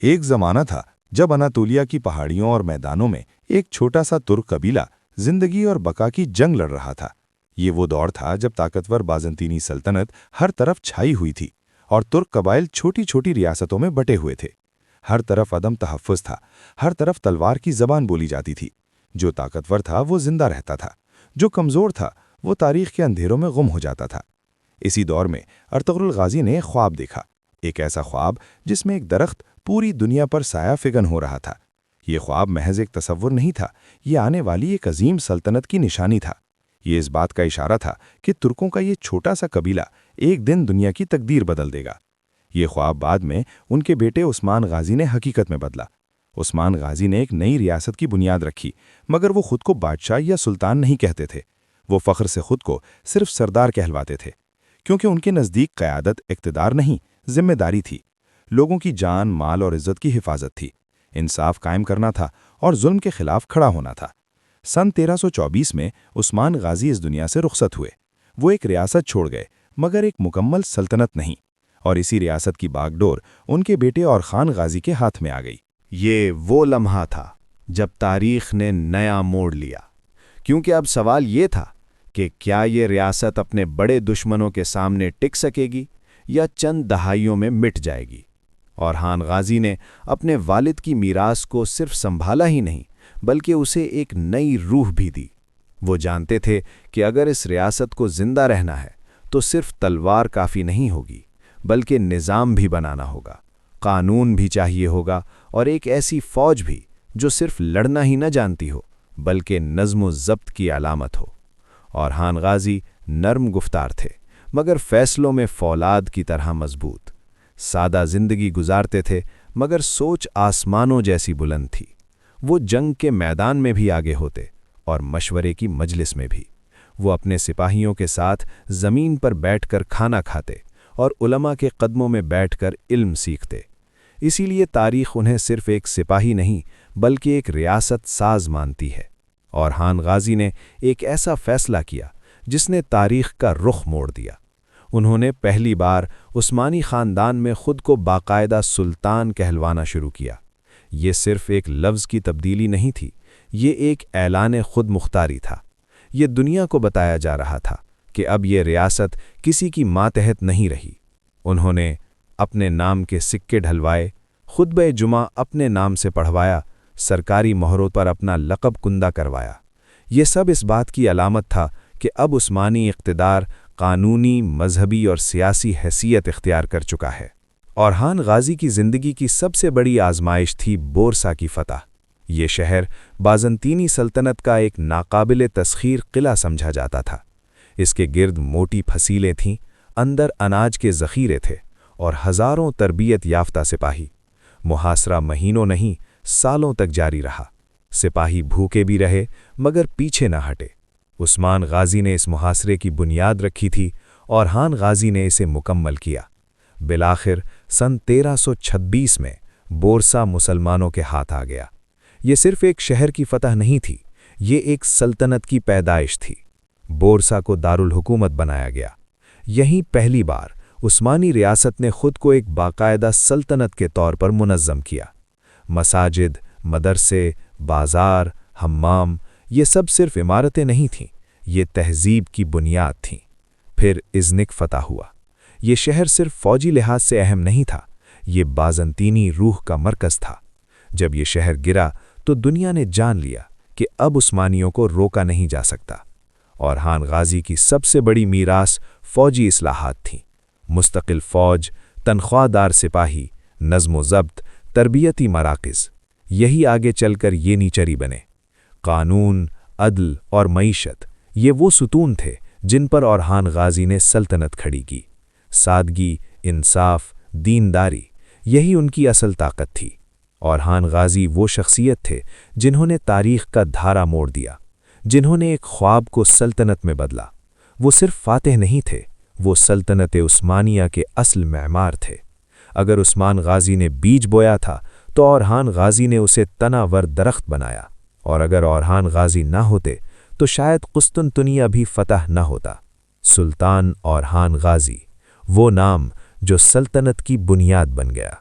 ایک زمانہ تھا جب اناتولیا کی پہاڑیوں اور میدانوں میں ایک چھوٹا سا ترک قبیلہ زندگی اور بقا کی جنگ لڑ رہا تھا۔ یہ وہ دور تھا جب طاقتور بازنطینی سلطنت ہر طرف چھائی ہوئی تھی اور ترک قبائل چھوٹی چھوٹی ریاستوں میں بٹے ہوئے تھے۔ ہر طرف عدم تحفظ تھا، ہر طرف تلوار کی زبان بولی جاتی تھی۔ جو طاقتور تھا وہ زندہ رہتا تھا، جو کمزور تھا وہ تاریخ کے اندھیروں میں گم ہو جاتا تھا۔ اسی دور میں ارطغرل غازی نے خواب دیکھا، ایک ایسا خواب جس میں ایک درخت پوری دنیا پر سایہ فگن ہو رہا تھا۔ یہ خواب محض ایک تصور نہیں تھا، یہ آنے والی ایک عظیم سلطنت کی نشانی تھا۔ یہ اس بات کا اشارہ تھا کہ ترکوں کا یہ چھوٹا سا قبیلہ ایک دن دنیا کی تقدیر بدل دے گا۔ یہ خواب بعد میں ان کے بیٹے عثمان غازی نے حقیقت میں بدلا۔ عثمان غازی نے ایک نئی ریاست کی بنیاد رکھی، مگر وہ خود کو بادشاہ یا سلطان نہیں کہتے تھے۔ وہ فخر سے خود کو صرف سردار کہلواتے تھے، کیونکہ ان کے نزدیک قیادت اقتدار نہیں، ذمہ داری تھی۔ لوگوں کی جان، مال اور عزت کی حفاظت تھی، انصاف قائم کرنا تھا اور ظلم کے خلاف کھڑا ہونا تھا۔ سن 1324 میں عثمان غازی اس دنیا سے رخصت ہوئے۔ وہ ایک ریاست چھوڑ گئے، مگر ایک مکمل سلطنت نہیں، اور اسی ریاست کی باغ ڈور ان کے بیٹے اور خان غازی کے ہاتھ میں آ گئی۔ یہ وہ لمحہ تھا جب تاریخ نے نیا موڑ لیا، کیونکہ اب سوال یہ تھا کہ کیا یہ ریاست اپنے بڑے دشمنوں کے سامنے ٹک سکے گی یا چند دہائیوں میں مٹ جائے گی۔ اورحان غازی نے اپنے والد کی میراث کو صرف سنبھالا ہی نہیں، بلکہ اسے ایک نئی روح بھی دی۔ وہ جانتے تھے کہ اگر اس ریاست کو زندہ رہنا ہے تو صرف تلوار کافی نہیں ہوگی، بلکہ نظام بھی بنانا ہوگا، قانون بھی چاہیے ہوگا، اور ایک ایسی فوج بھی جو صرف لڑنا ہی نہ جانتی ہو بلکہ نظم و ضبط کی علامت ہو۔ اورحان غازی نرم گفتار تھے، مگر فیصلوں میں فولاد کی طرح مضبوط۔ سادہ زندگی گزارتے تھے، مگر سوچ آسمانوں جیسی بلند تھی۔ وہ جنگ کے میدان میں بھی آگے ہوتے اور مشورے کی مجلس میں بھی۔ وہ اپنے سپاہیوں کے ساتھ زمین پر بیٹھ کر کھانا کھاتے اور علماء کے قدموں میں بیٹھ کر علم سیکھتے۔ اسی لیے تاریخ انہیں صرف ایک سپاہی نہیں بلکہ ایک ریاست ساز مانتی ہے۔ اورحان غازی نے ایک ایسا فیصلہ کیا جس نے تاریخ کا رخ موڑ دیا۔ انہوں نے پہلی بار عثمانی خاندان میں خود کو باقاعدہ سلطان کہلوانا شروع کیا۔ یہ صرف ایک لفظ کی تبدیلی نہیں تھی، یہ ایک اعلان خود مختاری تھا۔ یہ دنیا کو بتایا جا رہا تھا کہ اب یہ ریاست کسی کی ماتحت نہیں رہی۔ انہوں نے اپنے نام کے سکے ڈھلوائے، خطبہ جمعہ اپنے نام سے پڑھوایا، سرکاری مہروں پر اپنا لقب کندہ کروایا۔ یہ سب اس بات کی علامت تھا کہ اب عثمانی اقتدار قانونی، مذہبی اور سیاسی حیثیت اختیار کر چکا ہے۔ اورحان غازی کی زندگی کی سب سے بڑی آزمائش تھی بورسا کی فتح۔ یہ شہر بازنطینی سلطنت کا ایک ناقابل تسخیر قلعہ سمجھا جاتا تھا۔ اس کے گرد موٹی پھسیلیں تھیں، اندر اناج کے ذخیرے تھے اور ہزاروں تربیت یافتہ سپاہی۔ محاصرہ مہینوں نہیں، سالوں تک جاری رہا۔ سپاہی بھوکے بھی رہے مگر پیچھے نہ ہٹے۔ عثمان غازی نے اس محاصرے کی بنیاد رکھی تھی، اورحان غازی نے اسے مکمل کیا۔ بالآخر سن 1326 میں بورسا مسلمانوں کے ہاتھ آ گیا۔ یہ صرف ایک شہر کی فتح نہیں تھی، یہ ایک سلطنت کی پیدائش تھی۔ بورسا کو دارالحکومت بنایا گیا۔ یہیں پہلی بار عثمانی ریاست نے خود کو ایک باقاعدہ سلطنت کے طور پر منظم کیا۔ مساجد، مدرسے، بازار، حمام، یہ سب صرف عمارتیں نہیں تھیں، یہ تہذیب کی بنیاد تھیں۔ پھر ازنک فتح ہوا۔ یہ شہر صرف فوجی لحاظ سے اہم نہیں تھا، یہ بازنطینی روح کا مرکز تھا۔ جب یہ شہر گرا تو دنیا نے جان لیا کہ اب عثمانیوں کو روکا نہیں جا سکتا۔ اورحان غازی کی سب سے بڑی میراث فوجی اصلاحات تھیں۔ مستقل فوج، تنخواہ دار سپاہی، نظم و ضبط، تربیتی مراکز، یہی آگے چل کر یہ نیچری بنے۔ قانون، عدل اور معیشت، یہ وہ ستون تھے جن پر اورحان غازی نے سلطنت کھڑی کی۔ سادگی، انصاف، دینداری، یہی ان کی اصل طاقت تھی۔ اورحان غازی وہ شخصیت تھے جنہوں نے تاریخ کا دھارا موڑ دیا، جنہوں نے ایک خواب کو سلطنت میں بدلا۔ وہ صرف فاتح نہیں تھے، وہ سلطنت عثمانیہ کے اصل معمار تھے۔ اگر عثمان غازی نے بیج بویا تھا تو اورحان غازی نے اسے تنا ور درخت بنایا، اور اگر اورحان غازی نہ ہوتے تو شاید قسطنطنیہ بھی فتح نہ ہوتا۔ سلطان اورحان غازی، وہ نام جو سلطنت کی بنیاد بن گیا۔